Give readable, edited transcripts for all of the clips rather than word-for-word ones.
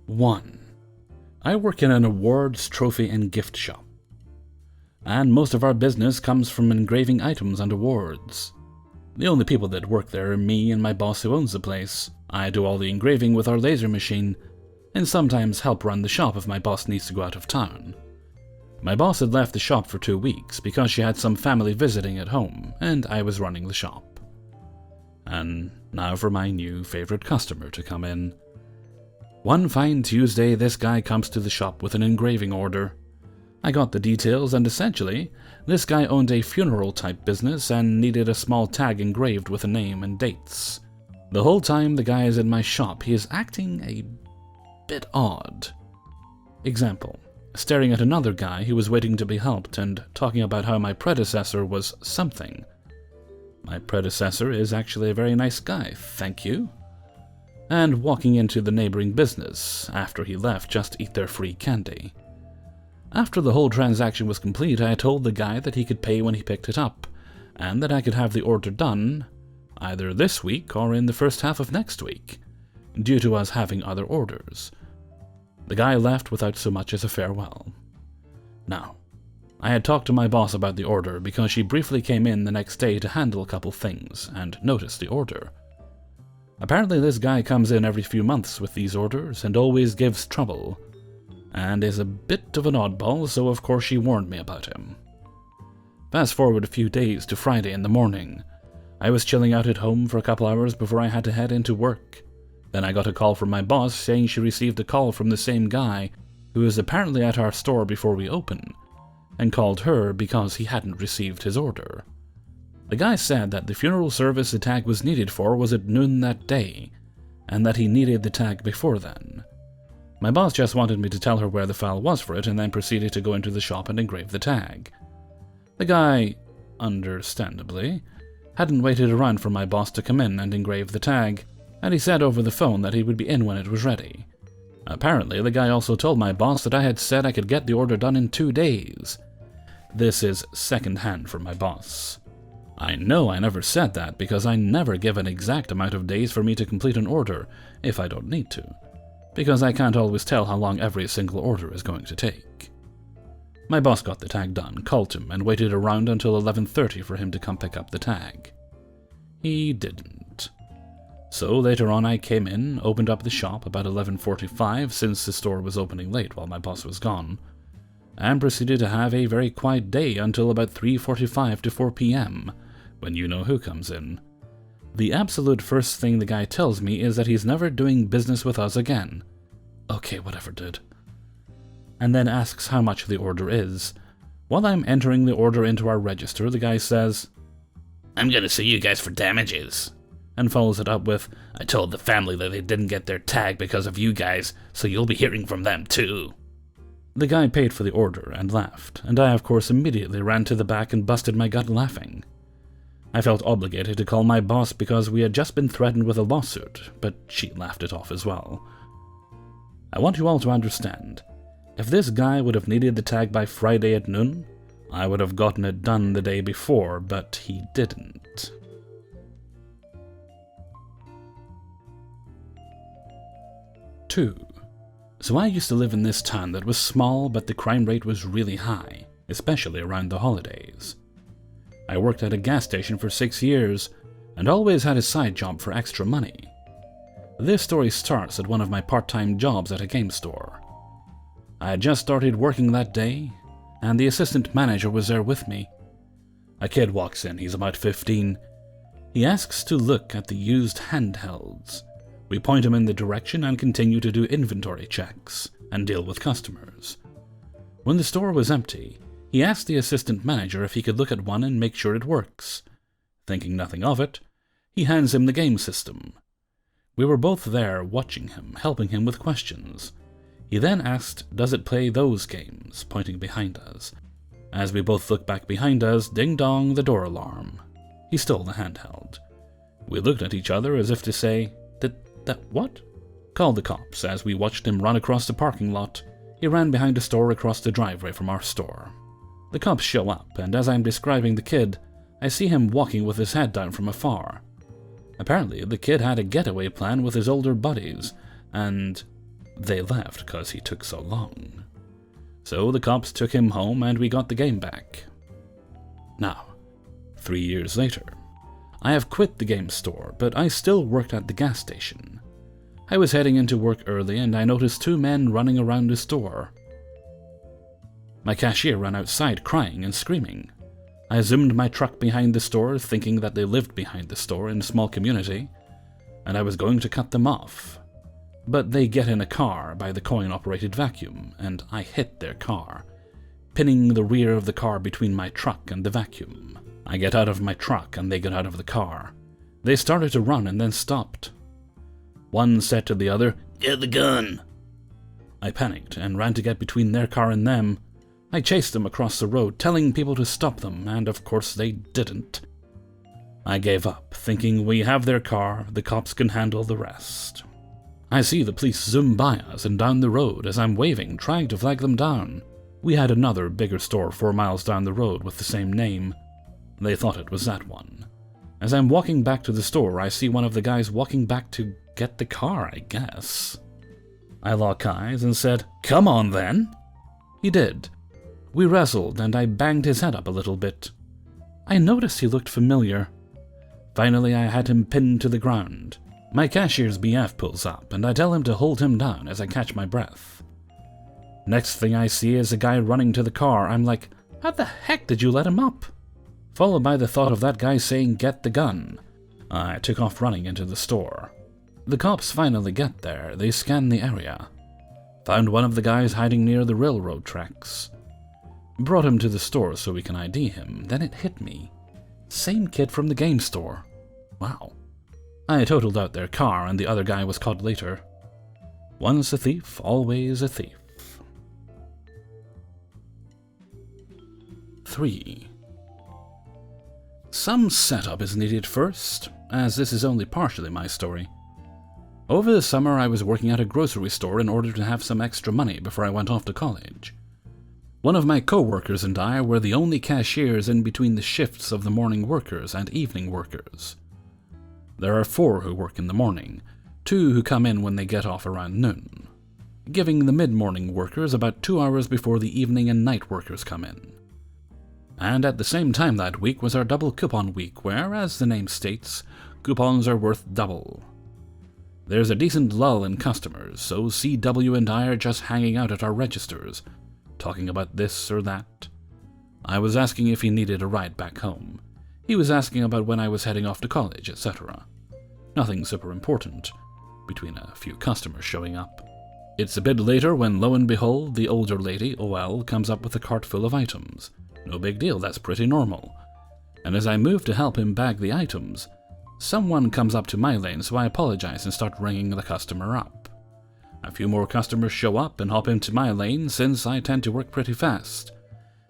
1. I work in an awards, trophy, and gift shop, and most of our business comes from engraving items and awards. The only people that work there are me and my boss who owns the place. I do all the engraving with our laser machine, and sometimes help run the shop if my boss needs to go out of town. My boss had left the shop for 2 weeks because she had some family visiting at home, and I was running the shop. And now for my new favorite customer to come in. One fine Tuesday, this guy comes to the shop with an engraving order. I got the details, and essentially, this guy owned a funeral-type business and needed a small tag engraved with a name and dates. The whole time the guy is in my shop, he is acting a bit odd. Example, staring at another guy who was waiting to be helped and talking about how my predecessor was something. My predecessor is actually a very nice guy, thank you. And walking into the neighboring business after he left just to eat their free candy. After the whole transaction was complete, I told the guy that he could pay when he picked it up, and that I could have the order done either this week or in the first half of next week, due to us having other orders. The guy left without so much as a farewell. Now, I had talked to my boss about the order because she briefly came in the next day to handle a couple things and noticed the order. Apparently this guy comes in every few months with these orders and always gives trouble, and is a bit of an oddball, so of course she warned me about him. Fast forward a few days to Friday in the morning. I was chilling out at home for a couple hours before I had to head into work. Then I got a call from my boss saying she received a call from the same guy who was apparently at our store before we opened, and called her because he hadn't received his order. The guy said that the funeral service the tag was needed for was at noon that day, and that he needed the tag before then. My boss just wanted me to tell her where the file was for it and then proceeded to go into the shop and engrave the tag. The guy, understandably, hadn't waited around for my boss to come in and engrave the tag, and he said over the phone that he would be in when it was ready. Apparently, the guy also told my boss that I had said I could get the order done in 2 days. This is second-hand from my boss. I know I never said that because I never give an exact amount of days for me to complete an order if I don't need to, because I can't always tell how long every single order is going to take. My boss got the tag done, called him, and waited around until 11:30 for him to come pick up the tag. He didn't. So later on I came in, opened up the shop about 11:45 since the store was opening late while my boss was gone, and proceeded to have a very quiet day until about 3:45 to 4 p.m, when you know who comes in. The absolute first thing the guy tells me is that he's never doing business with us again. Okay, whatever, dude. And then asks how much the order is. While I'm entering the order into our register, the guy says, "I'm gonna sue you guys for damages," and follows it up with, "I told the family that they didn't get their tag because of you guys, so you'll be hearing from them too." The guy paid for the order and laughed, and I of course immediately ran to the back and busted my gut laughing. I felt obligated to call my boss because we had just been threatened with a lawsuit, but she laughed it off as well. I want you all to understand, if this guy would have needed the tag by Friday at noon, I would have gotten it done the day before, but he didn't. Two. So I used to live in this town that was small, but the crime rate was really high, especially around the holidays. I worked at a gas station for 6 years, and always had a side job for extra money. This story starts at one of my part-time jobs at a game store. I had just started working that day, and the assistant manager was there with me. A kid walks in, he's about 15. He asks to look at the used handhelds. We point him in the direction and continue to do inventory checks and deal with customers. When the store was empty, he asked the assistant manager if he could look at one and make sure it works. Thinking nothing of it, he hands him the game system. We were both there watching him, helping him with questions. He then asked, "Does it play those games?" pointing behind us. As we both looked back behind us, ding-dong, the door alarm. He stole the handheld. We looked at each other as if to say, That what? Called the cops as we watched him run across the parking lot. He ran behind a store across the driveway from our store. The cops show up, and as I'm describing the kid, I see him walking with his head down from afar. Apparently, the kid had a getaway plan with his older buddies, and They left because he took so long. So the cops took him home and we got the game back. Now, 3 years later, I have quit the game store, but I still worked at the gas station. I was heading into work early and I noticed 2 men running around the store. My cashier ran outside crying and screaming. I zoomed my truck behind the store, thinking that they lived behind the store in a small community, and I was going to cut them off. But they get in a car by the coin-operated vacuum, and I hit their car, pinning the rear of the car between my truck and the vacuum. I get out of my truck and they get out of the car. They started to run and then stopped. One said to the other, "Get the gun!" I panicked and ran to get between their car and them. I chased them across the road, telling people to stop them, and of course they didn't. I gave up, thinking we have their car, the cops can handle the rest. I see the police zoom by us and down the road as I'm waving, trying to flag them down. We had another bigger store 4 miles down the road with the same name. They thought it was that one. As I'm walking back to the store, I see one of the guys walking back to get the car, I guess. I lock eyes and said, "Come on then." He did. We wrestled and I banged his head up a little bit. I noticed he looked familiar. Finally, I had him pinned to the ground. My cashier's BF pulls up and I tell him to hold him down as I catch my breath. Next thing I see is a guy running to the car. I'm like, "How the heck did you let him up?" Followed by the thought of that guy saying, "Get the gun." I took off running into the store. The cops finally get there. They scan the area. Found one of the guys hiding near the railroad tracks. Brought him to the store so we can ID him. Then it hit me. Same kid from the game store. Wow. I totaled out their car and the other guy was caught later. Once a thief, always a thief. 3. Some setup is needed first, as this is only partially my story. Over the summer I was working at a grocery store in order to have some extra money before I went off to college. One of my co-workers and I were the only cashiers in between the shifts of the morning workers and evening workers. There are 4 who work in the morning, 2 who come in when they get off around noon, giving the mid-morning workers about 2 hours before the evening and night workers come in. And at the same time that week was our double coupon week where, as the name states, coupons are worth double. There's a decent lull in customers, so CW and I are just hanging out at our registers, talking about this or that. I was asking if he needed a ride back home. He was asking about when I was heading off to college, etc. Nothing super important, between a few customers showing up. It's a bit later when, lo and behold, the older lady, OL, comes up with a cart full of items. No big deal, that's pretty normal. And as I move to help him bag the items, someone comes up to my lane, so I apologize and start ringing the customer up. A few more customers show up and hop into my lane since I tend to work pretty fast,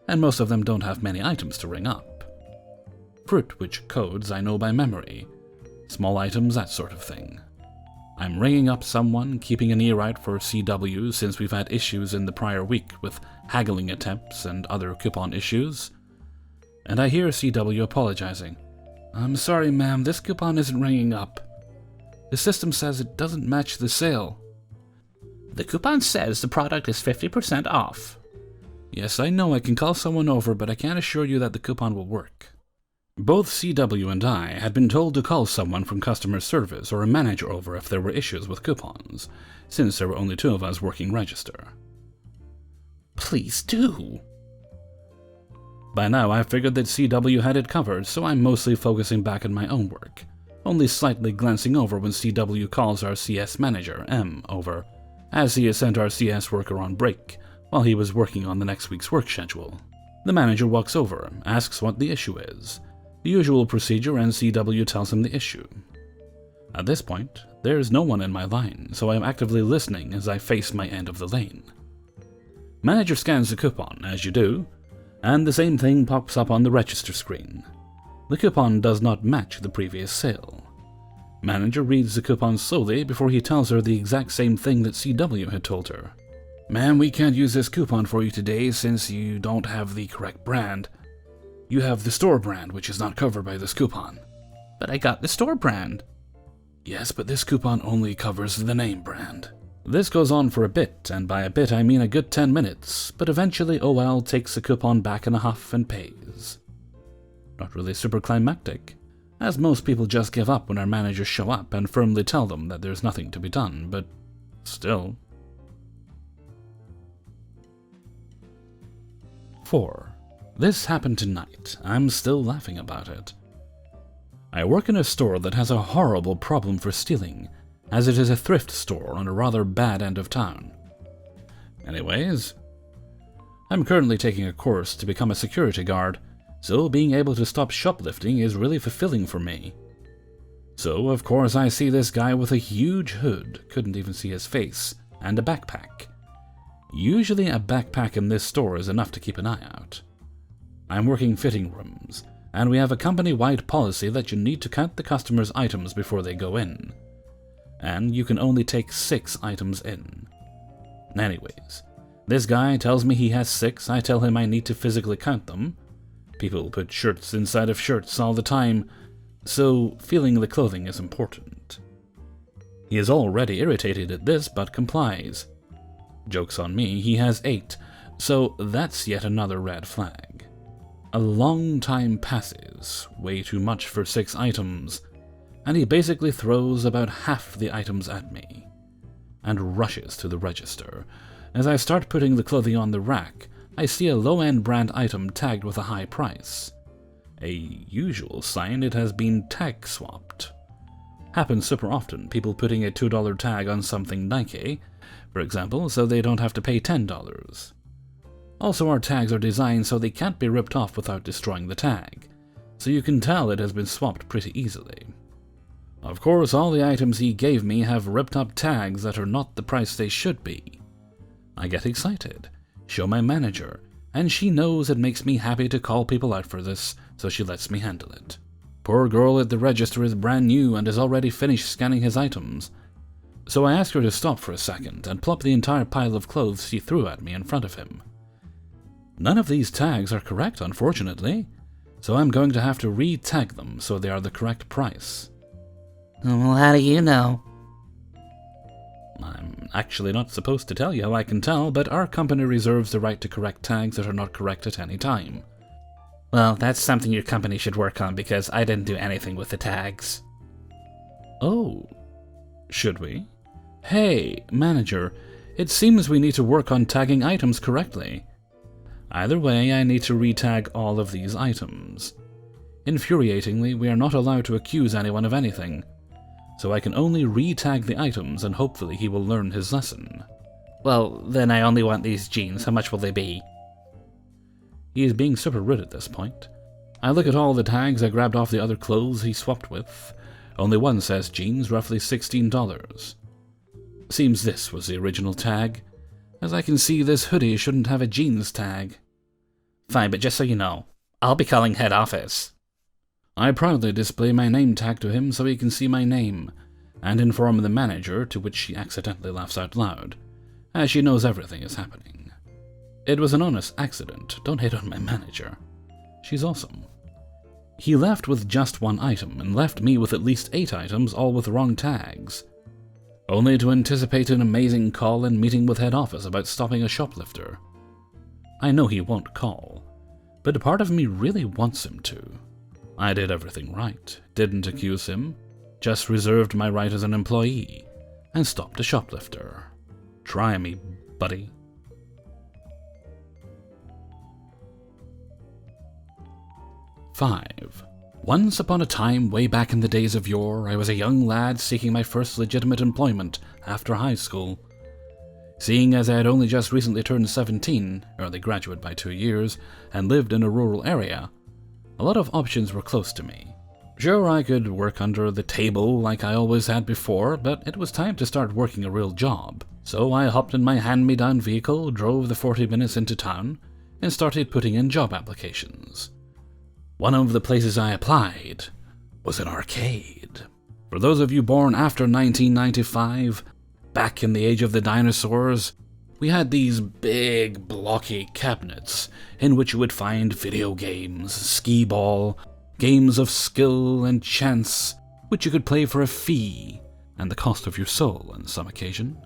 and most of them don't have many items to ring up. Fruit which codes I know by memory, small items, that sort of thing. I'm ringing up someone, keeping an ear out for CW since we've had issues in the prior week with haggling attempts and other coupon issues. And I hear CW apologizing. "I'm sorry ma'am, this coupon isn't ringing up. The system says it doesn't match the sale." "The coupon says the product is 50% off. "Yes, I know I can call someone over, but I can't assure you that the coupon will work." Both CW and I had been told to call someone from customer service or a manager over if there were issues with coupons, since there were only 2 of us working register. "Please do." By now I figured that CW had it covered, so I'm mostly focusing back on my own work, only slightly glancing over when CW calls our CS manager, M, over, as he had sent our CS worker on break while he was working on the next week's work schedule. The manager walks over, asks what the issue is. The usual procedure, and CW tells him the issue. At this point, there's no one in my line, so I'm actively listening as I face my end of the lane. Manager scans the coupon, as you do, and the same thing pops up on the register screen. The coupon does not match the previous sale. Manager reads the coupon slowly before he tells her the exact same thing that CW had told her. "Ma'am, we can't use this coupon for you today since you don't have the correct brand. You have the store brand, which is not covered by this coupon." "But I got the store brand." "Yes, but this coupon only covers the name brand." This goes on for a bit, and by a bit I mean a good 10 minutes, but eventually OL takes the coupon back in a huff and pays. Not really super climactic, as most people just give up when our managers show up and firmly tell them that there's nothing to be done, but still. 4. This happened tonight. I'm still laughing about it. I work in a store that has a horrible problem for stealing, as it is a thrift store on a rather bad end of town. Anyways, I'm currently taking a course to become a security guard, so being able to stop shoplifting is really fulfilling for me. So, of course, I see this guy with a huge hood, couldn't even see his face, and a backpack. Usually a backpack in this store is enough to keep an eye out. I'm working fitting rooms, and we have a company-wide policy that you need to count the customers' items before they go in. And you can only take 6 items in. Anyways, this guy tells me he has 6, I tell him I need to physically count them. People put shirts inside of shirts all the time, so feeling the clothing is important. He is already irritated at this, but complies. Joke's on me, he has 8, so that's yet another red flag. A long time passes, way too much for 6 items, and he basically throws about half the items at me, and rushes to the register. As I start putting the clothing on the rack, I see a low-end brand item tagged with a high price. A usual sign it has been tag swapped. Happens super often, people putting a $2 tag on something Nike, for example, so they don't have to pay $10. Also, our tags are designed so they can't be ripped off without destroying the tag, so you can tell it has been swapped pretty easily. Of course, all the items he gave me have ripped up tags that are not the price they should be. I get excited, show my manager, and she knows it makes me happy to call people out for this, so she lets me handle it. Poor girl at the register is brand new and has already finished scanning his items, so I ask her to stop for a second and plop the entire pile of clothes she threw at me in front of him. None of these tags are correct, unfortunately, so I'm going to have to re-tag them so they are the correct price. Well, how do you know? I'm actually not supposed to tell you how I can tell, but our company reserves the right to correct tags that are not correct at any time. Well, that's something your company should work on because I didn't do anything with the tags. Oh, should we? Hey, manager, it seems we need to work on tagging items correctly. Either way, I need to re-tag all of these items. Infuriatingly, we are not allowed to accuse anyone of anything, so I can only re-tag the items and hopefully he will learn his lesson. Well, then I only want these jeans. How much will they be? He is being super rude at this point. I look at all the tags I grabbed off the other clothes he swapped with. Only one says jeans, roughly $16. Seems this was the original tag. As I can see, this hoodie shouldn't have a jeans tag. Fine, but just so you know, I'll be calling head office. I proudly display my name tag to him so he can see my name, and inform the manager, to which she accidentally laughs out loud, as she knows everything is happening. It was an honest accident, don't hate on my manager. She's awesome. He left with just 1 item, and left me with at least 8 items, all with wrong tags. Only to anticipate an amazing call and meeting with head office about stopping a shoplifter. I know he won't call, but a part of me really wants him to. I did everything right, didn't accuse him, just reserved my right as an employee, and stopped a shoplifter. Try me, buddy. Five. Once upon a time, way back in the days of yore, I was a young lad seeking my first legitimate employment after high school. Seeing as I had only just recently turned 17, early graduate by 2 years, and lived in a rural area, a lot of options were close to me. Sure, I could work under the table like I always had before, but it was time to start working a real job. So I hopped in my hand-me-down vehicle, drove the 40 minutes into town, and started putting in job applications. One of the places I applied was an arcade. For those of you born after 1995, back in the age of the dinosaurs, we had these big, blocky cabinets in which you would find video games, skee-ball, games of skill and chance, which you could play for a fee and the cost of your soul on some occasion.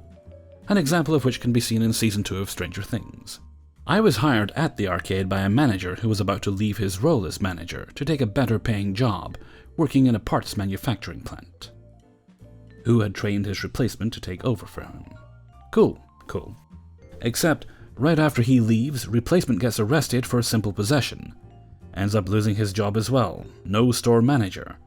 an example of which can be seen in Season 2 of Stranger Things. I was hired at the arcade by a manager who was about to leave his role as manager to take a better paying job working in a parts manufacturing plant. Who had trained his replacement to take over for him. Cool. Except, right after he leaves, replacement gets arrested for simple possession. Ends up losing his job as well. No store manager.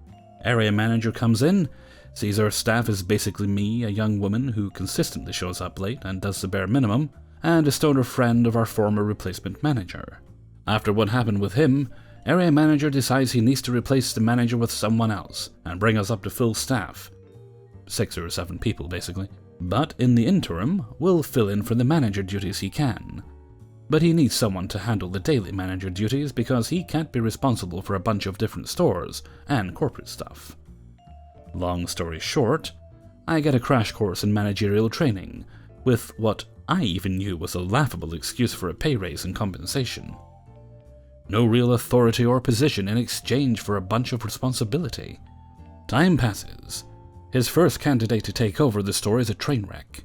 Area manager comes in, sees our staff as basically me, a young woman who consistently shows up late and does the bare minimum, and a stoner friend of our former replacement manager. After what happened with him, area manager decides he needs to replace the manager with someone else and bring us up to full staff. 6 or 7 people, basically. But in the interim, we'll fill in for the manager duties he can. But he needs someone to handle the daily manager duties because he can't be responsible for a bunch of different stores and corporate stuff. Long story short, I get a crash course in managerial training, with what I even knew was a laughable excuse for a pay raise and compensation. No real authority or position in exchange for a bunch of responsibility. Time passes. His first candidate to take over the store is a train wreck.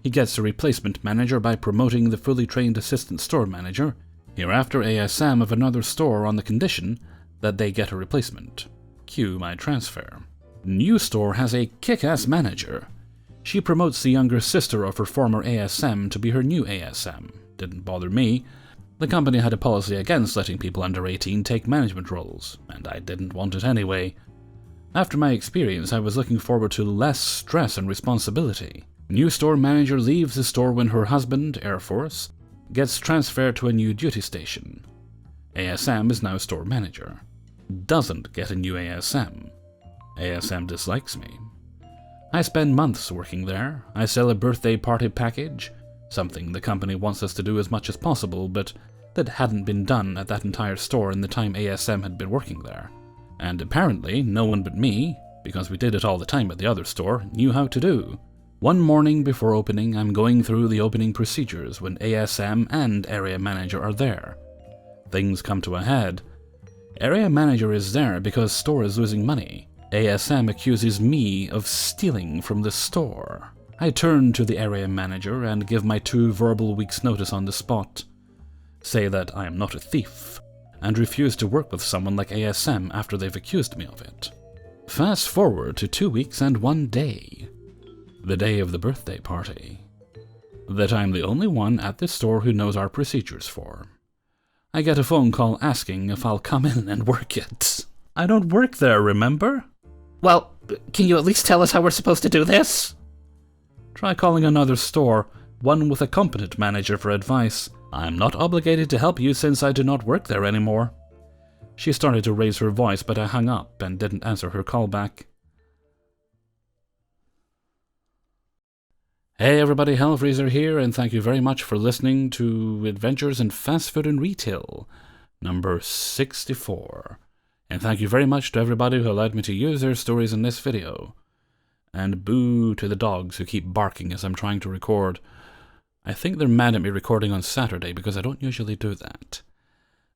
He gets a replacement manager by promoting the fully trained assistant store manager, hereafter ASM of another store on the condition that they get a replacement. Cue my transfer. New store has a kick-ass manager. She promotes the younger sister of her former ASM to be her new ASM. Didn't bother me. The company had a policy against letting people under 18 take management roles, and I didn't want it anyway. After my experience, I was looking forward to less stress and responsibility. New store manager leaves the store when her husband, Air Force, gets transferred to a new duty station. ASM is now store manager. Doesn't get a new ASM. ASM dislikes me. I spend months working there. I sell a birthday party package, something the company wants us to do as much as possible, but that hadn't been done at that entire store in the time ASM had been working there. And apparently, no one but me, because we did it all the time at the other store, knew how to do. One morning before opening, I'm going through the opening procedures when ASM and area manager are there. Things come to a head. Area manager is there because store is losing money. ASM accuses me of stealing from the store. I turn to the area manager and give my 2 verbal weeks' notice on the spot. Say that I am not a thief, and refuse to work with someone like ASM after they've accused me of it. Fast forward to 2 weeks and 1 day. The day of the birthday party. That I'm the only one at this store who knows our procedures for. I get a phone call asking if I'll come in and work it. I don't work there, remember? Well, can you at least tell us how we're supposed to do this? Try calling another store, one with a competent manager, for advice. I'm not obligated to help you since I do not work there anymore. She started to raise her voice, but I hung up and didn't answer her call back. Hey everybody, Hellfreezer here, and thank you very much for listening to Adventures in Fast Food and Retail, number 64. And thank you very much to everybody who allowed me to use their stories in this video. And boo to the dogs who keep barking as I'm trying to record. I think they're mad at me recording on Saturday because I don't usually do that.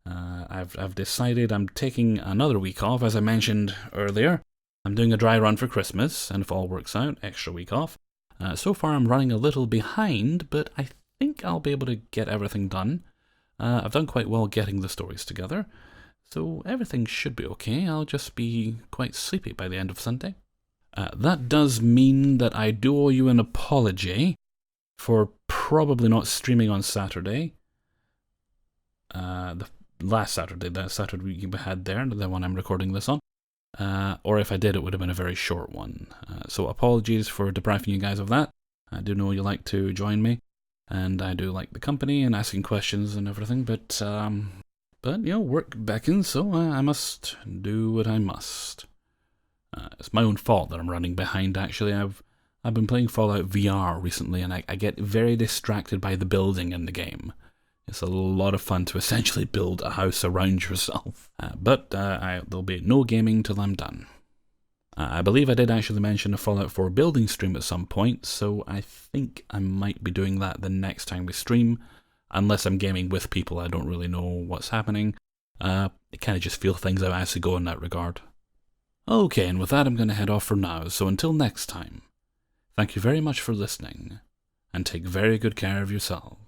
I've decided I'm taking another week off, as I mentioned earlier. I'm doing a dry run for Christmas, and if all works out, extra week off. So far I'm running a little behind, but I think I'll be able to get everything done. I've done quite well getting the stories together, so everything should be okay. I'll just be quite sleepy by the end of Sunday. That does mean that I do owe you an apology for probably not streaming on Saturday. The last Saturday, that Saturday we had there, the one I'm recording this on. Or if I did, it would have been a very short one. So apologies for depriving you guys of that. I do know you like to join me, and I do like the company and asking questions and everything, but you know, work beckons, so I must do what I must. It's my own fault that I'm running behind, actually. I've been playing Fallout VR recently, and I get very distracted by the building in the game. It's a lot of fun to essentially build a house around yourself. But there'll be no gaming till I'm done. I believe I did actually mention a Fallout 4 building stream at some point, so I think I might be doing that the next time we stream. Unless I'm gaming with people, I don't really know what's happening. I kind of just feel things out as they go in that regard. Okay, and with that I'm going to head off for now, so until next time, thank you very much for listening, and take very good care of yourselves.